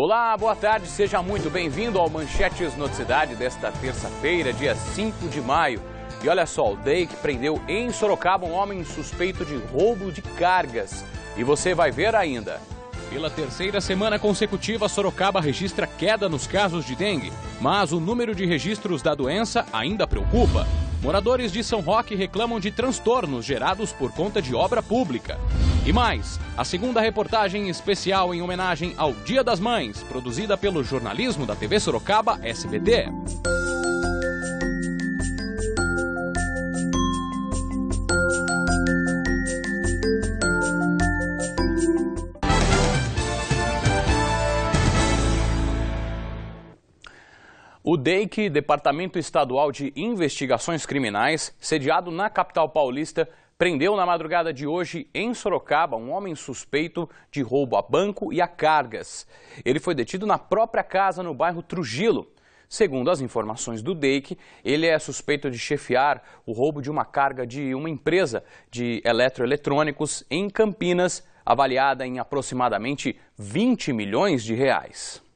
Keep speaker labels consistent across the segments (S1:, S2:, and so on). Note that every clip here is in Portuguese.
S1: Olá, boa tarde, seja muito bem-vindo ao Manchetes Noticidade desta terça-feira, dia 5 de maio. E olha só, o DEIC prendeu em Sorocaba um homem suspeito de roubo de cargas. E você vai ver ainda. Pela terceira semana consecutiva, Sorocaba registra queda nos casos de dengue, mas o número de registros da doença ainda preocupa. Moradores de São Roque reclamam de transtornos gerados por conta de obra pública. E mais, a segunda reportagem especial em homenagem ao Dia das Mães, produzida pelo jornalismo da TV Sorocaba SBT. O DEIC, Departamento Estadual de Investigações Criminais, sediado na capital paulista, prendeu na madrugada de hoje, em Sorocaba, um homem suspeito de roubo a banco e a cargas. Ele foi detido na própria casa no bairro Trujillo. Segundo as informações do DEIC, ele é suspeito de chefiar o roubo de uma carga de uma empresa de eletroeletrônicos em Campinas, avaliada em aproximadamente 20 milhões de reais.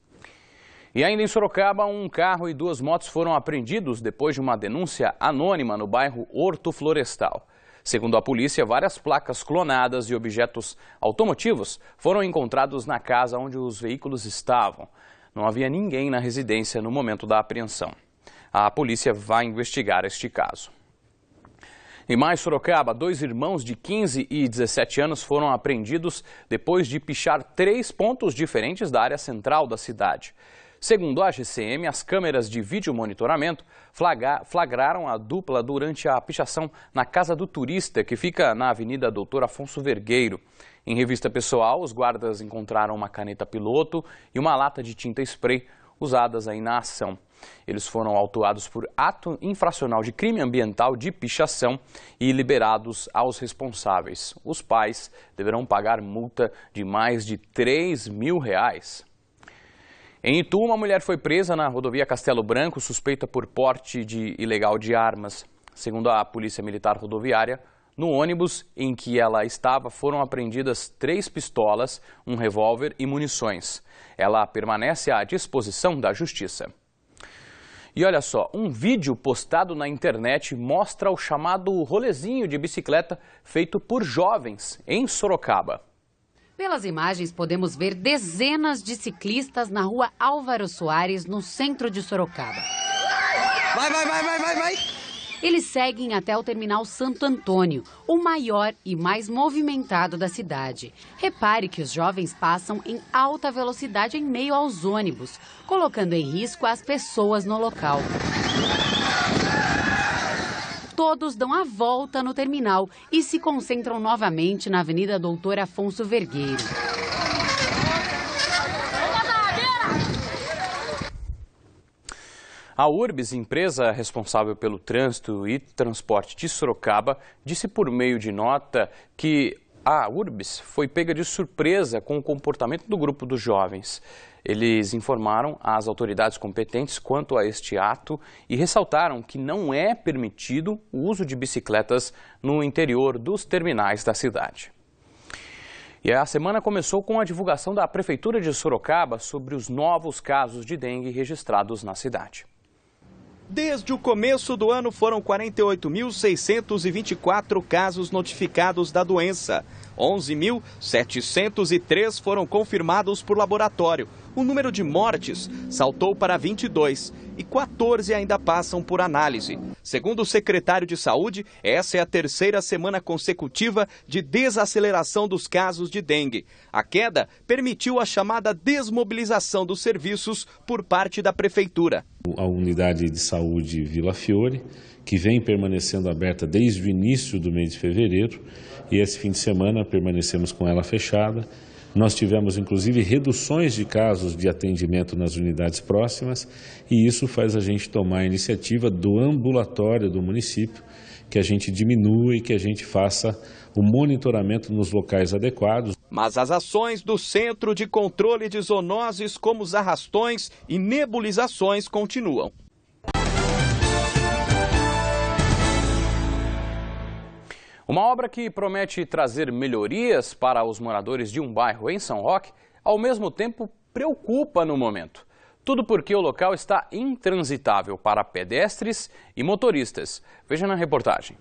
S1: E ainda em Sorocaba, um carro e 2 motos foram apreendidos depois de uma denúncia anônima no bairro Horto Florestal. Segundo a polícia, várias placas clonadas e objetos automotivos foram encontrados na casa onde os veículos estavam. Não havia ninguém na residência no momento da apreensão. A polícia vai investigar este caso. Em mais Sorocaba, 2 irmãos de 15 e 17 anos foram apreendidos depois de pichar 3 pontos diferentes da área central da cidade. Segundo a GCM, as câmeras de vídeo monitoramento flagraram a dupla durante a pichação na Casa do Turista, que fica na Avenida Doutor Afonso Vergueiro. Em revista pessoal, os guardas encontraram uma caneta piloto e uma lata de tinta spray usadas aí na ação. Eles foram autuados por ato infracional de crime ambiental de pichação e liberados aos responsáveis. Os pais deverão pagar multa de mais de R$3 mil. Em Itu, uma mulher foi presa na rodovia Castelo Branco, suspeita por porte ilegal de armas. Segundo a Polícia Militar Rodoviária, no ônibus em que ela estava foram apreendidas 3 pistolas, um revólver e munições. Ela permanece à disposição da Justiça. E olha só, um vídeo postado na internet mostra o chamado rolezinho de bicicleta feito por jovens em Sorocaba.
S2: Pelas imagens, podemos ver dezenas de ciclistas na rua Álvaro Soares, no centro de Sorocaba.
S3: Vai!
S2: Eles seguem até o terminal Santo Antônio, o maior e mais movimentado da cidade. Repare que os jovens passam em alta velocidade em meio aos ônibus, colocando em risco as pessoas no local. Todos dão a volta no terminal e se concentram novamente na Avenida Doutor Afonso Vergueiro.
S1: A Urbis, empresa responsável pelo trânsito e transporte de Sorocaba, disse por meio de nota que a Urbis foi pega de surpresa com o comportamento do grupo dos jovens. Eles informaram às autoridades competentes quanto a este ato e ressaltaram que não é permitido o uso de bicicletas no interior dos terminais da cidade. E a semana começou com a divulgação da Prefeitura de Sorocaba sobre os novos casos de dengue registrados na cidade.
S3: Desde o começo do ano foram 48.624 casos notificados da doença. 11.703 foram confirmados por laboratório. O número de mortes saltou para 22 e 14 ainda passam por análise. Segundo o secretário de Saúde, essa é a terceira semana consecutiva de desaceleração dos casos de dengue. A queda permitiu a chamada desmobilização dos serviços por parte da Prefeitura.
S4: A unidade de saúde Vila Fiore, que vem permanecendo aberta desde o início do mês de fevereiro, e esse fim de semana permanecemos com ela fechada. Nós tivemos, inclusive, reduções de casos de atendimento nas unidades próximas e isso faz a gente tomar a iniciativa do ambulatório do município, que a gente diminua e que a gente faça o monitoramento nos locais adequados.
S3: Mas as ações do Centro de Controle de Zoonoses, como os arrastões e nebulizações, continuam.
S1: Uma obra que promete trazer melhorias para os moradores de um bairro em São Roque, ao mesmo tempo preocupa no momento. Tudo porque o local está intransitável para pedestres e motoristas. Veja na reportagem.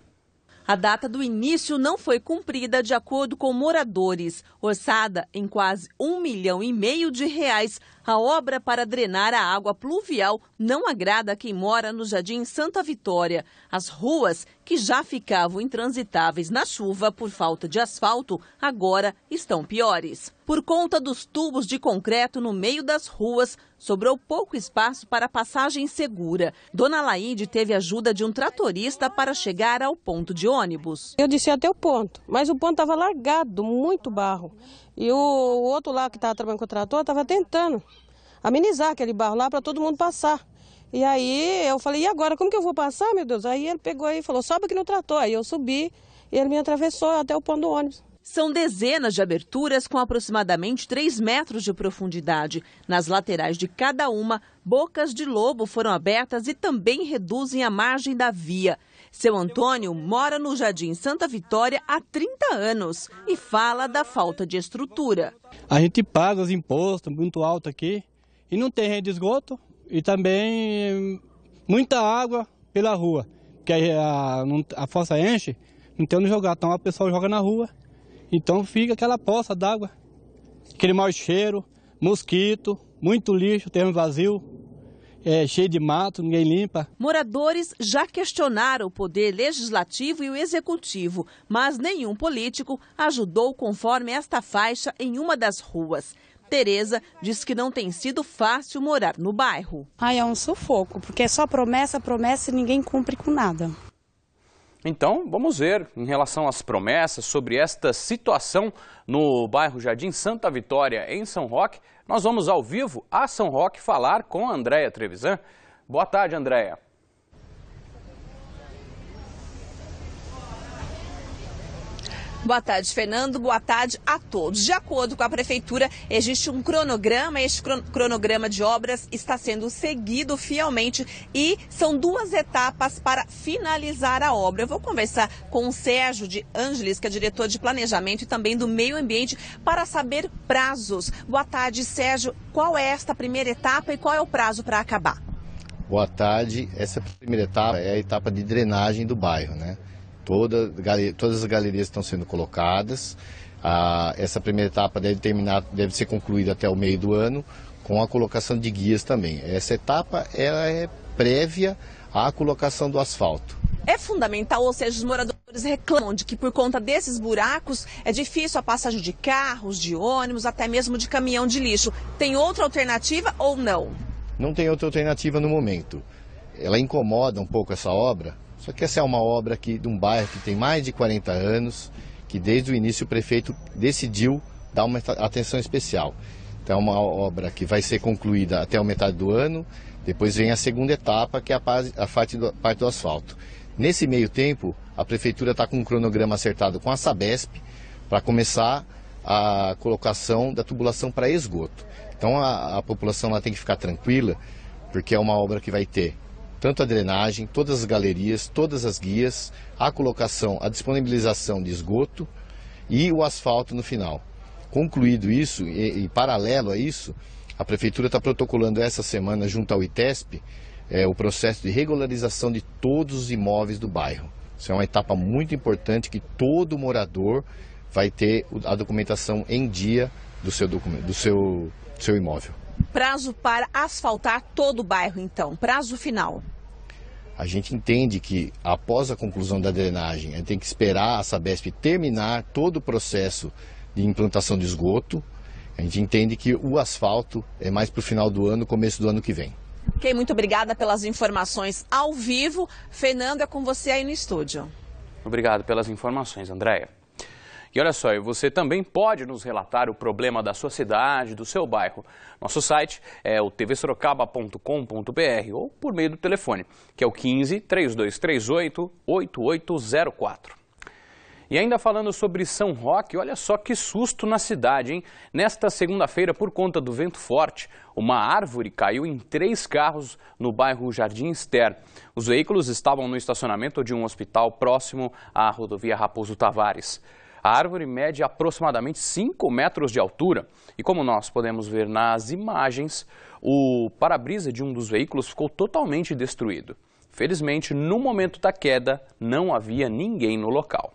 S5: A data do início não foi cumprida de acordo com moradores. Orçada em quase R$1,5 milhão, a obra para drenar a água pluvial não agrada a quem mora no Jardim Santa Vitória. As ruas, que já ficavam intransitáveis na chuva por falta de asfalto, agora estão piores. Por conta dos tubos de concreto no meio das ruas, sobrou pouco espaço para passagem segura. Dona Laide teve ajuda de um tratorista para chegar ao ponto de ônibus.
S6: Eu disse até o ponto, mas o ponto estava largado, muito barro. E o outro lá que estava trabalhando com o trator estava tentando amenizar aquele barro lá para todo mundo passar. E aí eu falei, e agora, como que eu vou passar, meu Deus? Aí ele pegou e falou, sobe aqui no trator. Aí eu subi e ele me atravessou até o ponto do ônibus.
S5: São dezenas de aberturas com aproximadamente 3 metros de profundidade. Nas laterais de cada uma, bocas de lobo foram abertas e também reduzem a margem da via. Seu Antônio mora no Jardim Santa Vitória há 30 anos e fala da falta de estrutura.
S7: A gente paga os impostos muito alto aqui e não tem rede de esgoto e também muita água pela rua, porque a fossa enche, não tem onde jogar, então a pessoa joga na rua. Então fica aquela poça d'água, aquele mau cheiro, mosquito, muito lixo, terreno vazio, cheio de mato, ninguém limpa.
S5: Moradores já questionaram o poder legislativo e o executivo, mas nenhum político ajudou conforme esta faixa em uma das ruas. Tereza diz que não tem sido fácil morar no bairro.
S8: É um sufoco, porque é só promessa, promessa e ninguém cumpre com nada.
S1: Então, vamos ver em relação às promessas sobre esta situação no bairro Jardim Santa Vitória, em São Roque. Nós vamos ao vivo a São Roque falar com a Andréia Trevisan. Boa tarde, Andréia.
S9: Boa tarde, Fernando. Boa tarde a todos. De acordo com a Prefeitura, existe um cronograma. Este cronograma de obras está sendo seguido fielmente e são 2 etapas para finalizar a obra. Eu vou conversar com o Sérgio de Ângeles, que é diretor de Planejamento e também do Meio Ambiente, para saber prazos. Boa tarde, Sérgio. Qual é esta primeira etapa e qual é o prazo para acabar?
S10: Boa tarde. Essa primeira etapa é a etapa de drenagem do bairro, né? Todas as galerias estão sendo colocadas. Essa primeira etapa deve ser concluída até o meio do ano, com a colocação de guias também. Essa etapa ela é prévia à colocação do asfalto.
S9: É fundamental, ou seja, os moradores reclamam de que por conta desses buracos é difícil a passagem de carros, de ônibus, até mesmo de caminhão de lixo. Tem outra alternativa ou não?
S10: Não tem outra alternativa no momento. Ela incomoda um pouco essa obra. Só que essa é uma obra de um bairro que tem mais de 40 anos, que desde o início o prefeito decidiu dar uma atenção especial. Então é uma obra que vai ser concluída até a metade do ano, depois vem a segunda etapa, que é a parte do asfalto. Nesse meio tempo, a prefeitura está com um cronograma acertado com a Sabesp para começar a colocação da tubulação para esgoto. Então a população lá tem que ficar tranquila, porque é uma obra que vai ter tanto a drenagem, todas as galerias, todas as guias, a colocação, a disponibilização de esgoto e o asfalto no final. Concluído isso, e paralelo a isso, a Prefeitura está protocolando essa semana, junto ao ITESP, o processo de regularização de todos os imóveis do bairro. Isso é uma etapa muito importante, que todo morador vai ter a documentação em dia do seu imóvel.
S9: Prazo para asfaltar todo o bairro, então? Prazo final?
S10: A gente entende que, após a conclusão da drenagem, a gente tem que esperar a Sabesp terminar todo o processo de implantação de esgoto. A gente entende que o asfalto é mais para o final do ano, começo do ano que vem.
S9: Ok, muito obrigada pelas informações ao vivo. Fernando, é com você aí no estúdio.
S1: Obrigado pelas informações, Andréia. E olha só, você também pode nos relatar o problema da sua cidade, do seu bairro. Nosso site é o tvsorocaba.com.br ou por meio do telefone, que é o 15 3238 8804. E ainda falando sobre São Roque, olha só que susto na cidade, hein? Nesta segunda-feira, por conta do vento forte, uma árvore caiu em 3 carros no bairro Jardim Ester. Os veículos estavam no estacionamento de um hospital próximo à rodovia Raposo Tavares. A árvore mede aproximadamente 5 metros de altura e, como nós podemos ver nas imagens, o para-brisa de um dos veículos ficou totalmente destruído. Felizmente, no momento da queda, não havia ninguém no local.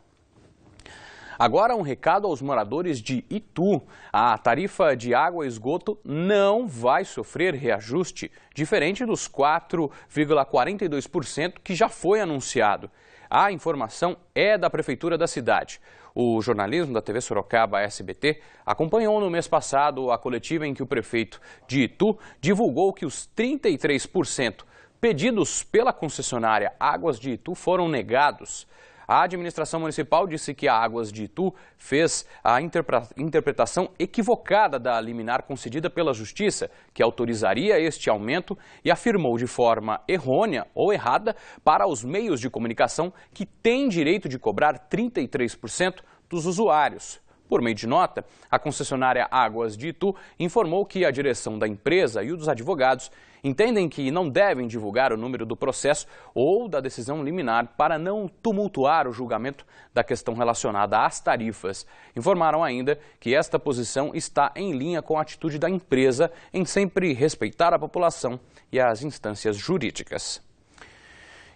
S1: Agora um recado aos moradores de Itu. A tarifa de água e esgoto não vai sofrer reajuste, diferente dos 4,42% que já foi anunciado. A informação é da Prefeitura da cidade. O jornalismo da TV Sorocaba SBT acompanhou no mês passado a coletiva em que o prefeito de Itu divulgou que os 33% pedidos pela concessionária Águas de Itu foram negados. A administração municipal disse que a Águas de Itu fez a interpretação equivocada da liminar concedida pela Justiça, que autorizaria este aumento, e afirmou de forma errônea ou errada para os meios de comunicação que têm direito de cobrar 33% dos usuários. Por meio de nota, a concessionária Águas de Itu informou que a direção da empresa e os advogados entendem que não devem divulgar o número do processo ou da decisão liminar para não tumultuar o julgamento da questão relacionada às tarifas. Informaram ainda que esta posição está em linha com a atitude da empresa em sempre respeitar a população e as instâncias jurídicas.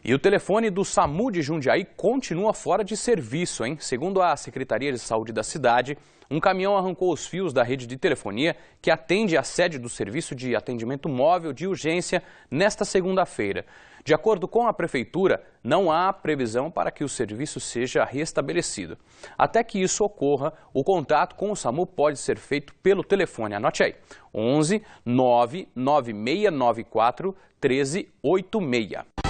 S1: E o telefone do SAMU de Jundiaí continua fora de serviço, hein? Segundo a Secretaria de Saúde da cidade, um caminhão arrancou os fios da rede de telefonia que atende a sede do Serviço de Atendimento Móvel de Urgência nesta segunda-feira. De acordo com a Prefeitura, não há previsão para que o serviço seja restabelecido. Até que isso ocorra, o contato com o SAMU pode ser feito pelo telefone. Anote aí, 11 99694 1386.